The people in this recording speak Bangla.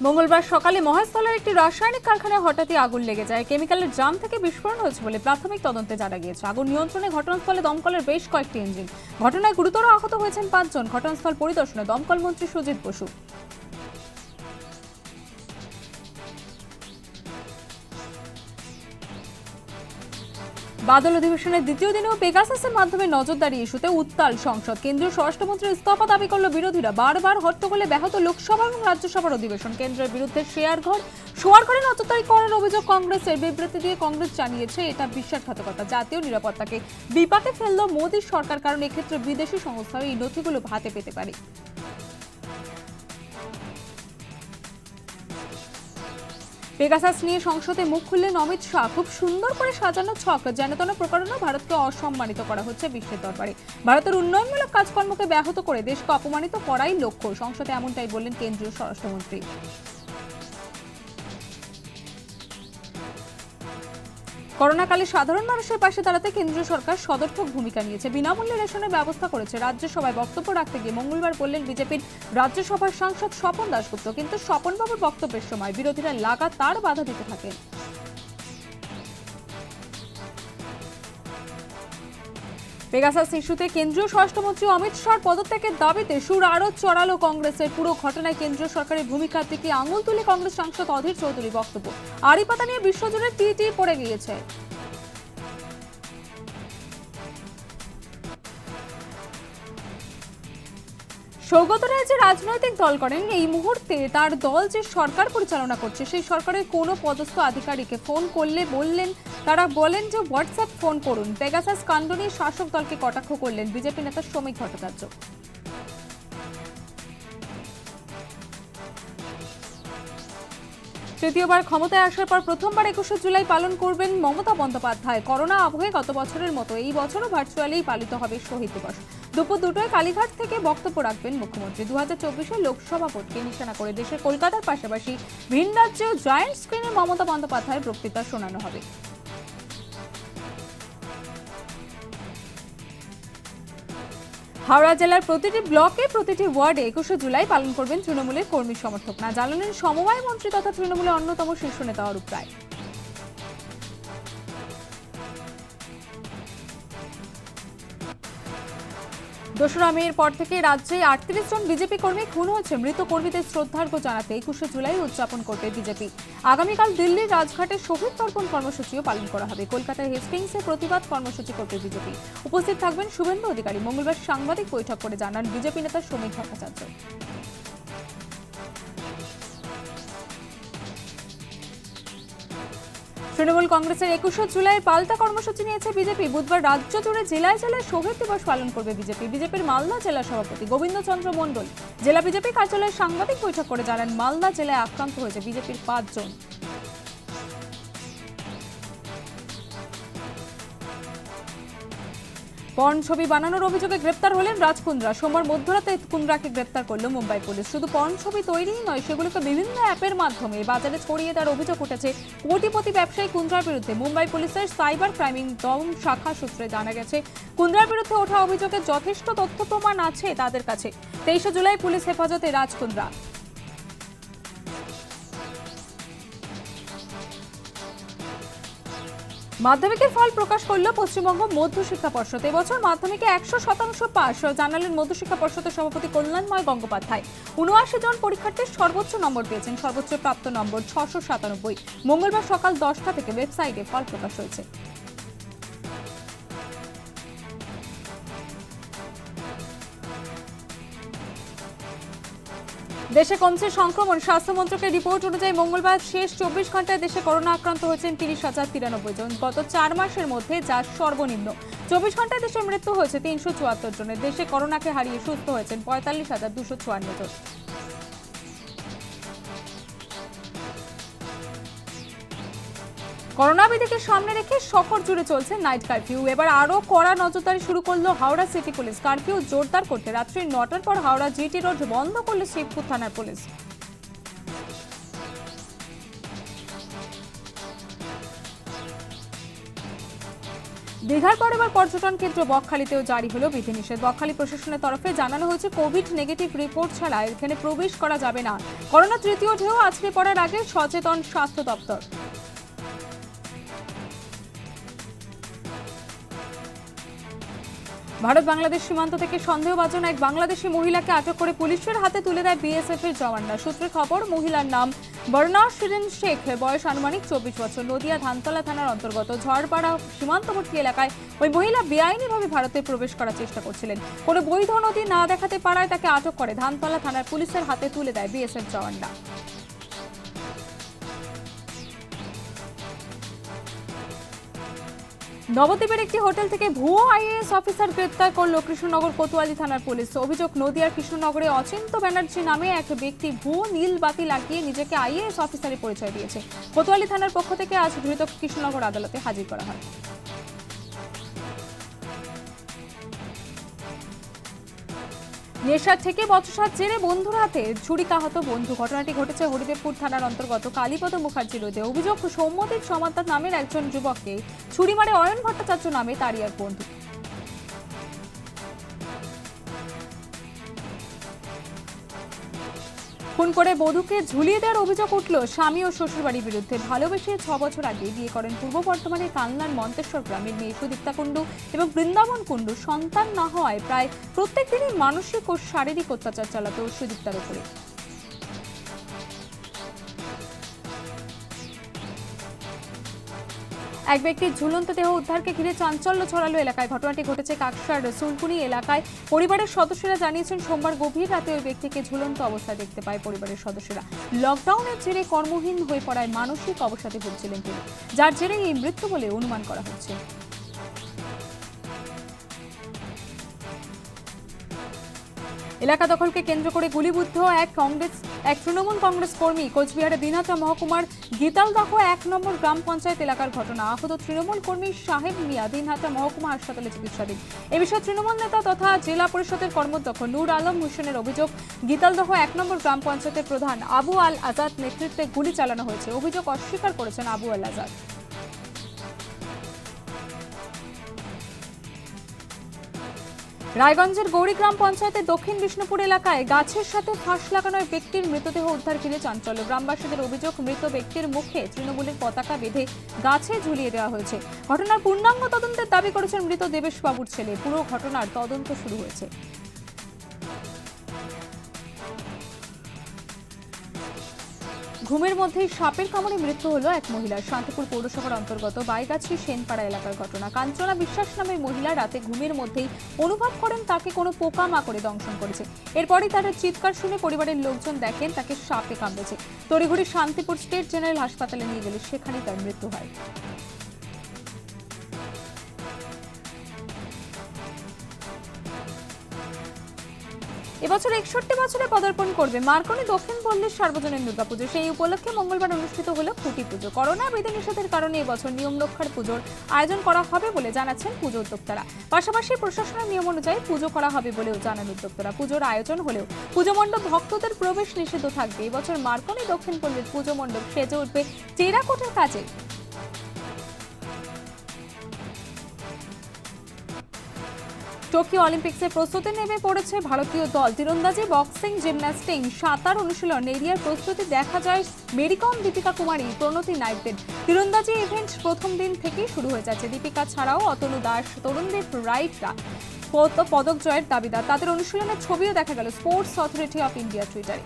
মঙ্গলবার সকালে মহেশতলার একটি রাসায়নিক কারখানায় হঠাৎই আগুন লেগে যায়। কেমিক্যালের ড্রাম থেকে বিস্ফোরণ হয়েছে বলে প্রাথমিক তদন্তে জানা গিয়েছে। আগুন নিয়ন্ত্রণে ঘটনাস্থলে দমকলের বেশ কয়েকটি ইঞ্জিন। ঘটনায় গুরুতর আহত হয়েছেন 5 জন। ঘটনাস্থল পরিদর্শনে দমকল মন্ত্রী সুজিত বসু। বাদল অধিবেশনের দ্বিতীয় দিনেও পেগাসাসের মাধ্যমে নজরদারি ইস্যুতে উত্তাল সংসদ। কেন্দ্রীয় স্বরাষ্ট্রমন্ত্রীর ইস্তফা দাবি করল বিরোধীরা। বারবার হট্টগোলে ব্যাহত লোকসভা এবং রাজ্যসভার অধিবেশন। কেন্দ্রের বিরুদ্ধে শোয়ার ঘরে নজরদারি করার অভিযোগ কংগ্রেসের। বিবৃতি দিয়ে কংগ্রেস জানিয়েছে এটা বিশ্বাসঘাতকতা। জাতীয় নিরাপত্তাকে বিপাকে ফেলল মোদীর সরকার, কারণ এক্ষেত্রে বিদেশি সংস্থাও এই নথিগুলো হাতে পেতে পারে। পেগাসাস নিয়ে সংসদে মুখ খুললেন অমিত শাহ। খুব সুন্দর করে সাজানো ছক, যেনতেন প্রকারণে ভারতকে অসম্মানিত করা হচ্ছে বিশ্বের দরবারে। ভারতের উন্নয়নমূলক কাজকর্মকে ব্যাহত করে দেশকে অপমানিত করাই লক্ষ্য। সংসদে এমনটাই বললেন কেন্দ্রীয় স্বরাষ্ট্রমন্ত্রী। করোনাকালে সাধারণ মানুষের পাশে দাঁড়াতে কেন্দ্রীয় সরকার সদর্থক ভূমিকা নিয়েছে। বিনামূল্যে রেশনের ব্যবস্থা করেছে। রাজ্যসভায় বক্তব্য রাখতে গিয়ে মঙ্গলবার বললেন বিজেপির রাজ্যসভার সাংসদ স্বপন দাশগুপ্ত। কিন্তু স্বপনবাবুর বক্তব্যের সময় বিরোধীরা লাগাতার বাধা দিতে থাকেন। পেগাসাস ইস্যুতে কেন্দ্রীয় স্বরাষ্ট্রমন্ত্রী অমিত শাহর পদত্যাগের দাবিতে সুর আরো চড়ালো কংগ্রেসের। পুরো ঘটনায় কেন্দ্রীয় সরকারের ভূমিকার দিকে আঙুল তুলে কংগ্রেস সাংসদ অধীর চৌধুরী বক্তব্য। আড়ি পাতা নিয়ে বিশ্বজুড়ে টি পড়ে গিয়েছে। সৌগত রায় যে রাজনৈতিক দল করেন, এই মুহূর্তে তার দল যে সরকার পরিচালনা করছে সেই সরকারের কোনো পদস্থ আধিকারিককে ফোন করলে তারা বলেন যে হোয়াটসঅ্যাপ ফোন করুন। পেগাসাস কাণ্ড নিয়ে শাসক দলকে কটাক্ষ করলেন বিজেপি নেতা শ্রমিক ভট্টাচার্য। তৃতীয়বার ক্ষমতায় আসার পর প্রথমবার 21শে জুলাই পালন করবেন মমতা বন্দ্যোপাধ্যায়। করোনা আবহে গত বছরের মতো এই বছরও ভার্চুয়ালি পালিত হবে শহীদ দিবস। দুপুর 2টায় কালীঘাট থেকে বক্তব্য রাখবেন মুখ্যমন্ত্রী। 2024-এর লোকসভা ভোটকে নিশানা করে দেশের কলকাতার পাশাপাশি ভিন রাজ্যেও জায়ান্ট স্ক্রিনে মমতা বন্দ্যোপাধ্যায়ের বক্তৃতা শোনানো হবে। হাওড়া জেলার প্রতিটি ব্লকে প্রতিটি ওয়ার্ডে 21শে জুলাই পালন করবেন তৃণমূলের কর্মী সমর্থকরা, জানালেন সমবায় মন্ত্রী তথা তৃণমূলের অন্যতম শীর্ষ নেতা অরূপ রায়। 2রা মের পর থেকে রাজ্যে 38 জন বিজেপি কর্মী খুন হয়েছে। মৃত কর্মীদের শ্রদ্ধার্ঘ্য জানাতে 21শে জুলাই উদযাপন করবে বিজেপি। আগামীকাল দিল্লির রাজঘাটে শহীদ তর্পণ কর্মসূচিও পালন করা হবে। কলকাতায় হেস্টিংসে প্রতিবাদ কর্মসূচি করবে বিজেপি। উপস্থিত থাকবেন শুভেন্দু অধিকারী। মঙ্গলবার সাংবাদিক বৈঠক করে জানান বিজেপি নেতা শ্রমিক ভট্টাচার্য। তৃণমূল কংগ্রেসের 21শে জুলাই পাল্টা কর্মসূচি নিয়েছে বিজেপি। বুধবার রাজ্য জুড়ে জেলায় জেলায় শহীদ দিবস পালন করবে বিজেপি। বিজেপির মালদা জেলা সভাপতি গোবিন্দচন্দ্র মণ্ডল জেলা বিজেপি কার্যালয়ে সাংবাদিক বৈঠক করে জানান মালদা জেলায় আক্রান্ত হয়েছে বিজেপির 5 জন। পর্ন ছবি বানানোর অভিযোগে গ্রেপ্তার হলেন রাজ কুন্দ্রা। সোমবার মধ্যরাতে কুন্দ্রাকে গ্রেপ্তার করল মুম্বাই পুলিশ। শুধু পর্ন ছবি তৈরিই নয়, সেগুলোকে বিভিন্ন অ্যাপের মাধ্যমে বাজারে ছড়িয়ে দেওয়ার অভিযোগ উঠেছে কোটিপতি ব্যবসায়ী কুন্দ্রার বিরুদ্ধে। মুম্বাই পুলিশের সাইবার ক্রাইম দম শাখা সূত্রে জানা গেছে কুন্দ্রার বিরুদ্ধে ওঠা অভিযোগের যথেষ্ট তথ্য প্রমাণ আছে তাদের কাছে। 23শে জুলাই পুলিশ হেফাজতে রাজ কুন্দ্রা। মাধ্যমিকের ফল প্রকাশ করল পশ্চিমবঙ্গ মধ্যশিক্ষা পর্ষদ। এবছর মাধ্যমিকে 100% পাস, জানালেন মধ্যশিক্ষা পর্ষদের সভাপতি কল্যাণময় গঙ্গোপাধ্যায়। 79 জন পরীক্ষার্থীর সর্বোচ্চ নম্বর পেয়েছেন। সর্বোচ্চ প্রাপ্ত নম্বর 697। মঙ্গলবার সকাল 10টা থেকে ওয়েবসাইটে ফল প্রকাশ হয়েছে। দেশে কমছে সংক্রমণ। স্বাস্থ্য মন্ত্রকের রিপোর্ট অনুযায়ী মঙ্গলবার শেষ 24 ঘন্টায় দেশে করোনা আক্রান্ত হয়েছেন 30,093 জন, গত 4 মাসের মধ্যে যা সর্বনিম্ন। 24 ঘন্টায় দেশে মৃত্যু হয়েছে 374 জনের। দেশে করোনাকে হারিয়ে সুস্থ হয়েছেন 45,254 জন। করোনা বিধিকে সামনে রেখে শহর জুড়ে চলছে নাইট কারফিউ। এবার আরো কড়া নজরদারি শুরু করলো হাওড়া সিটি পুলিশ। কারফিউ জোরদার করতে রাত্রি 9টার পর হাওড়া জিটি রোড বন্ধ করল শিবপুর থানার পুলিশ। দীঘার পর এবার পর্যটন কেন্দ্র বকখালিতেও জারি হলো বিধিনিষেধ। বকখালি প্রশাসনের তরফে জানানো হয়েছে কোভিড নেগেটিভ রিপোর্ট ছাড়া এখানে প্রবেশ করা যাবে না। করোনা তৃতীয় ঢেউ আছড়ে পড়ার আগে সচেতন স্বাস্থ্য দপ্তর। ভারত বাংলাদেশ সীমান্ত থেকে সন্দেহভাজন এক বাংলাদেশি মহিলাকে আটক করে পুলিশের হাতে তুলে দেয় বিএসএফ এর জওয়ানরা। সূত্রে খবর, মহিলার নাম বর্ণা শিরিন শেখ, বয়স আনুমানিক 24 বছর। নদিয়া ধানতলা থানার অন্তর্গত ঝড়পাড়া সীমান্তবর্তী এলাকায় ওই মহিলা বেআইনিভাবে ভারতে প্রবেশ করার চেষ্টা করছিলেন। কোনো বৈধ নথি না দেখাতে পারায় তাকে আটক করে ধানতলা থানার পুলিশের হাতে তুলে দেয় বিএসএফ জওয়ানরা। নবদ্বীপের একটি হোটেল থেকে ভুয়ো আইএএস অফিসার গ্রেপ্তার করল কৃষ্ণনগর কোতোয়ালি থানার পুলিশ। অভিযোগ, নদিয়ার কৃষ্ণনগরে অচিন্ত ব্যানার্জি নামে এক ব্যক্তি ভুয়ো নীল বাতি লাগিয়ে নিজেকে আইএএস অফিসারের পরিচয় দিয়েছে। কোতোয়ালি থানার পক্ষ থেকে আজ ধৃত কৃষ্ণনগর আদালতে হাজির করা হয়। নেশার থেকে বচসার জেরে বন্ধুর হাতে ছুরিকাহত বন্ধু। ঘটনাটি ঘটেছে হরিদেবপুর থানার অন্তর্গত কালীপদ মুখার্জি রোডে। অভিযোগ, সৌম্যদীপ সমাদ্দার নামের একজন যুবককে ছুরি মারে অয়ন ভট্টাচার্য নামে তারই এক বন্ধু। খুন করে বধূকে ঝুলিয়ে দেওয়ার অভিযোগ উঠল স্বামী ও শ্বশুরবাড়ির বিরুদ্ধে। ভালোবেসে 6 বছর আগে বিয়ে করেন পূর্ব বর্ধমানের কানলার মন্তেশ্বর গ্রামের মেয়ে সুদীপ্তা কুণ্ডু এবং বৃন্দাবন কুণ্ডু। সন্তান না হওয়ায় প্রায় প্রত্যেক দিনই মানসিক ও শারীরিক অত্যাচার চালাতো সুদীপ্তার উপরে। এক ব্যক্তির ঝুলন্ত দেহ উদ্ধারকে ঘিরে চাঞ্চল্য ছড়ালো এলাকায়। ঘটনাটি ঘটেছে কাকসার সুলপুনি এলাকায়। পরিবারের সদস্যরা জানিয়েছেন, সোমবার গভীর রাতে ওই ব্যক্তিকে ঝুলন্ত অবস্থায় দেখতে পায় পরিবারের সদস্যরা। লকডাউনের জেরে কর্মহীন হয়ে পড়ায় মানসিক অবসাদে ভুগছিলেন তিনি, যার জেরে এই মৃত্যু বলে অনুমান করা হচ্ছে। এলাকা দখলকে কেন্দ্র করে গুলিবিদ্ধ এক তৃণমূল কংগ্রেস কর্মী। কোচবিহারের দিনহাটা মহকুমার গীতালদাহ 1 নম্বর গ্রাম পঞ্চায়েত এলাকার ঘটনা। আহত তৃণমূল কর্মী সাহেব মিয়া দিনহাটা মহকুমা হাসপাতালে চিকিৎসাধীন। এ বিষয়ে তৃণমূল নেতা তথা জেলা পরিষদের কর্মাধ্যক্ষ নূর আলম হোসেনের অভিযোগ, গীতালদাহ 1 নম্বর গ্রাম পঞ্চায়েতের প্রধান আবু আল আজাদ নেতৃত্বে গুলি চালানো হয়েছে। অভিযোগ অস্বীকার করেছেন আবু আল আজাদ। রায়গঞ্জের গৌরীগ্রাম পঞ্চায়েতের দক্ষিণ বিষ্ণুপুর এলাকায় গাছের সাথে ফাঁস লাগানো ব্যক্তির মৃতদেহ উদ্ধার ঘিরে চাঞ্চল্য। গ্রামবাসীদের অভিযোগ, মৃত ব্যক্তির মুখে তৃণমূলের পতাকা বেঁধে গাছে ঝুলিয়ে দেওয়া হয়েছে। ঘটনার পূর্ণাঙ্গ তদন্তের দাবি করেছেন মৃত দেবেশ বাবুর ছেলে। পুরো ঘটনার তদন্ত শুরু হয়েছে। ঘুমের মধ্যেই সাপের কামড়ে মৃত্যু হলো এক মহিলার। শান্তিপুর পৌরসভার অন্তর্গত বাইগাছি সেনপাড়া এলাকার ঘটনা। কাঞ্চনা বিশ্বাস নামের মহিলা রাতে ঘুমের মধ্যেই অনুভব করেন তাকে কোনো পোকামাকড়ে দংশন করেছে। এরপরই তার চিৎকার শুনে পরিবারের লোকজন দেখেন তাকে সাপে কামড়েছে। তড়িঘড়ি শান্তিপুর স্টেট জেনারেল হাসপাতালে নিয়ে গেলে সেখানেই তার মৃত্যু হয়। এবছর 61 বছরে পদার্পণ করবে মার্কনি দক্ষিণ পল্লীর সার্বজনীন দুর্গাপুজো। সেই উপলক্ষে মঙ্গলবার অনুষ্ঠিত হলো খুঁটি পুজো। করোনা বিধিনিষেধের কারণে এবছর নিয়ম রক্ষার পুজোর আয়োজন করা হবে বলে জানাচ্ছেন পুজো উদ্যোক্তারা। পাশাপাশি প্রশাসনের নিয়ম অনুযায়ী পুজো করা হবে বলেও জানান উদ্যোক্তারা। পুজোর আয়োজন হলেও পুজো মণ্ডপ ভক্তদের প্রবেশ নিষিদ্ধ থাকবে। এবছর মার্কনি দক্ষিণ পল্লীর পুজো মণ্ডপ সেজে উঠবে টেরাকোটার কাজে। টোকিও অলিম্পিক্সের প্রস্তুতি নেমে পড়েছে ভারতীয় দল। তীরন্দাজি, বক্সিং, জিমন্যাস্টিক, সাঁতার অনুশীলন এরিয়ার প্রস্তুতি দেখা যায় মেরিকম, দীপিকা কুমারী, প্রণতি নাইকদের। তীরন্দাজি ইভেন্ট প্রথম দিন থেকেই শুরু হয়ে যাচ্ছে। দীপিকা ছাড়াও অতনু দাস, তরুণদীপ রাইটরা পদক জয়ের দাবিদার। তাদের অনুশীলনের ছবিও দেখা গেল স্পোর্টস অথরিটি অফ ইন্ডিয়া টুইটারে।